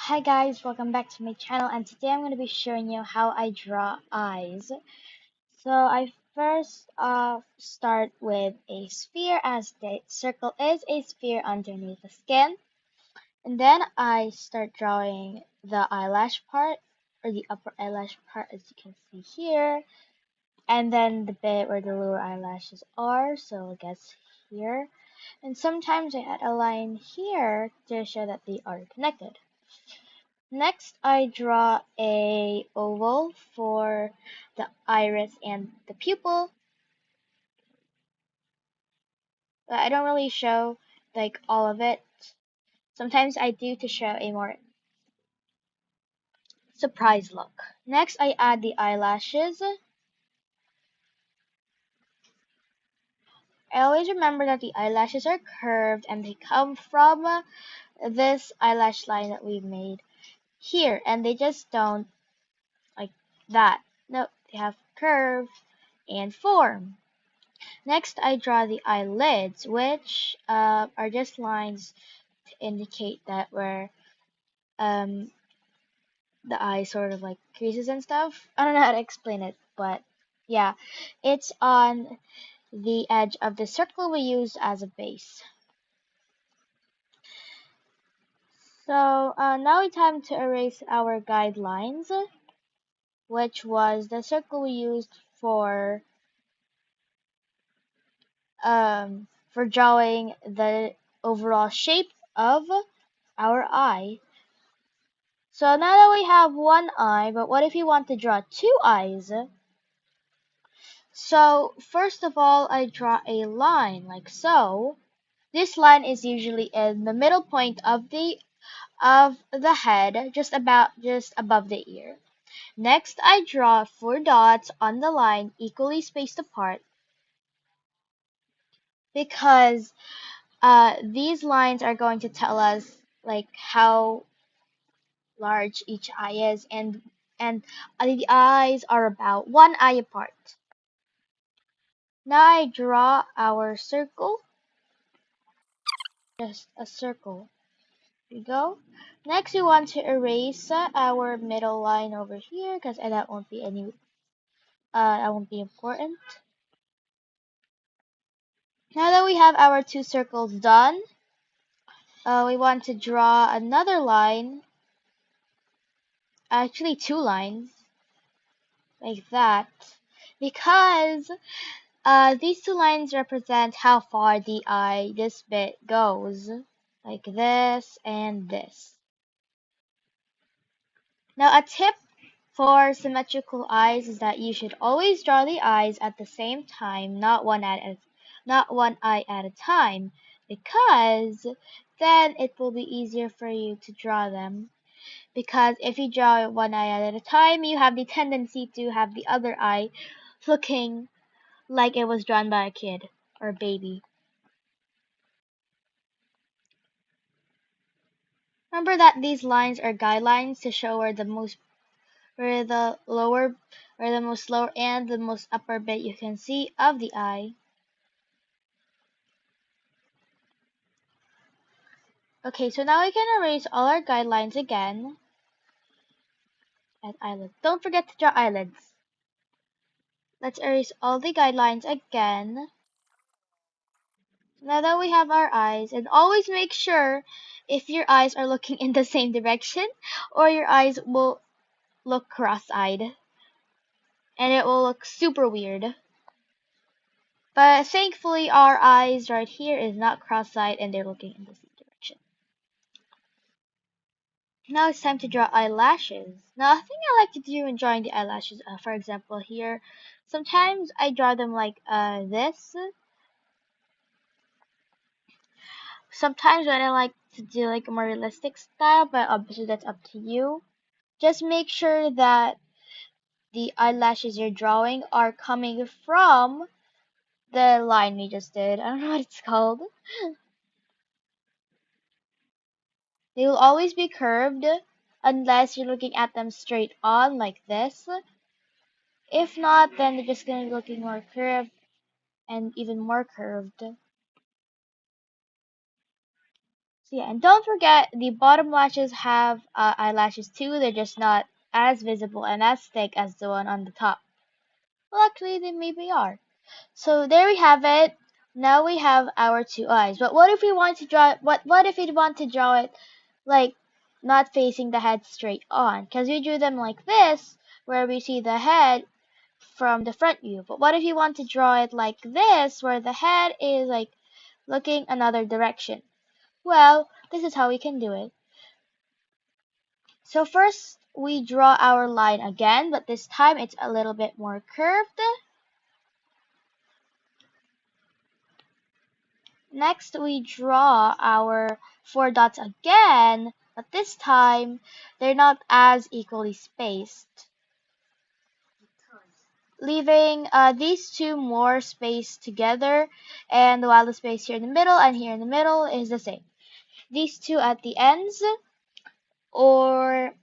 Hi guys, welcome back to my channel, and today I'm going to be showing you how I draw eyes. So I first start with a sphere, as the circle is a sphere underneath the skin, and then I start drawing the eyelash part, or the upper eyelash part, as you can see here, and then the bit where the lower eyelashes are, so I guess here, and sometimes I add a line here to show that they are connected. Next, I draw a oval for the iris and the pupil. But I don't really show like all of it. Sometimes I do to show a more surprise look. Next, I add the eyelashes. I always remember that the eyelashes are curved and they come from this eyelash line that we've made here, and they just don't like that. No, they have curve and form. Next, I draw the eyelids, which are just lines to indicate that where um, the eye sort of like creases and stuff. I don't know how to explain it, but yeah, it's on the edge of the circle we used as a base. So now it's time to erase our guidelines, which was the circle we used for drawing the overall shape of our eye. So now that we have one eye, but what if you want to draw two eyes? So first of all, I draw a line like so. This line is usually in the middle point of the head, just above the ear. Next, I draw four dots on the line equally spaced apart because these lines are going to tell us like how large each eye is, and the eyes are about one eye apart. Now I draw our circle, just a circle. Here we go. Next, we want to erase our middle line over here because that won't be important. Now that we have our two circles done, we want to draw another line, actually two lines, like that, because these two lines represent how far this bit goes, like this and this. Now, a tip for symmetrical eyes is that you should always draw the eyes at the same time, not one eye at a time, because then it will be easier for you to draw them. Because if you draw one eye at a time, you have the tendency to have the other eye looking like it was drawn by a kid or baby. Remember that these lines are guidelines to show where the most lower and the most upper bit you can see of the eye. Okay, so now we can erase all our guidelines again. And eyelids. Don't forget to draw eyelids. Let's erase all the guidelines again. Now that we have our eyes, and always make sure if your eyes are looking in the same direction or your eyes will look cross-eyed. And it will look super weird. But thankfully our eyes right here is not cross-eyed and they're looking in the same direction. Now it's time to draw eyelashes. Now a thing I like to do in drawing the eyelashes, for example here, sometimes I draw them like this. Sometimes when I like to do like a more realistic style, but obviously that's up to you. Just make sure that the eyelashes you're drawing are coming from the line we just did. I don't know what it's called. They will always be curved unless you're looking at them straight on like this. If not, then they're just going to be looking more curved and even more curved. So So yeah, and don't forget the bottom lashes have eyelashes too. They're just not as visible and as thick as the one on the top. Well, actually, they maybe are. So there we have it. Now we have our two eyes. But what if we want to draw what if we want to draw it like not facing the head straight on? Because we drew them like this, where we see the head from the front view. But what if you want to draw it like this, where the head is like looking another direction? Well, this is how we can do it. So first we draw our line again, but this time it's a little bit more curved. Next, we draw our four dots again, but this time they're not as equally spaced, leaving these two more spaced together, and while the space here in the middle and here in the middle is the same. These two at the ends, or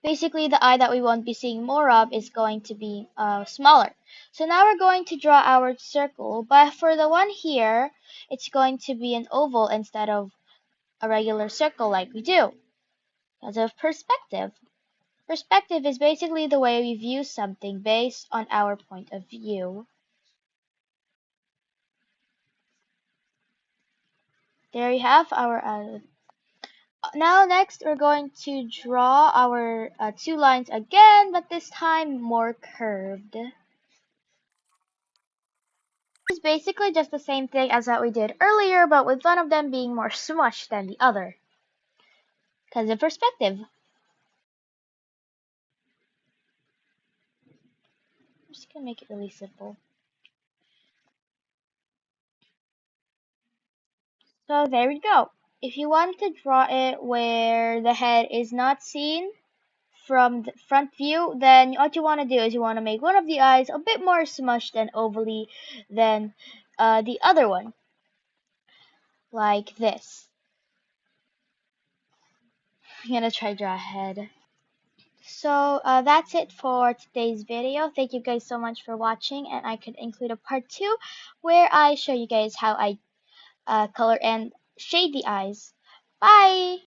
basically the eye that we won't be seeing more of, is going to be smaller. So now we're going to draw our circle, but for the one here, it's going to be an oval instead of a regular circle like we do. Because of perspective. Perspective is basically the way we view something based on our point of view. There you have our now next we're going to draw our two lines again, but this time more curved. It's basically just the same thing as what we did earlier, but with one of them being more smushed than the other. Because of perspective. I'm just gonna make it really simple. So there we go. If you want to draw it where the head is not seen from the front view, then what you want to do is you want to make one of the eyes a bit more smushed and ovally than the other one, like this. I'm gonna try to draw a head. So that's it for today's video. Thank you guys so much for watching, and I could include a part 2 where I show you guys how I color and shade the eyes. Bye!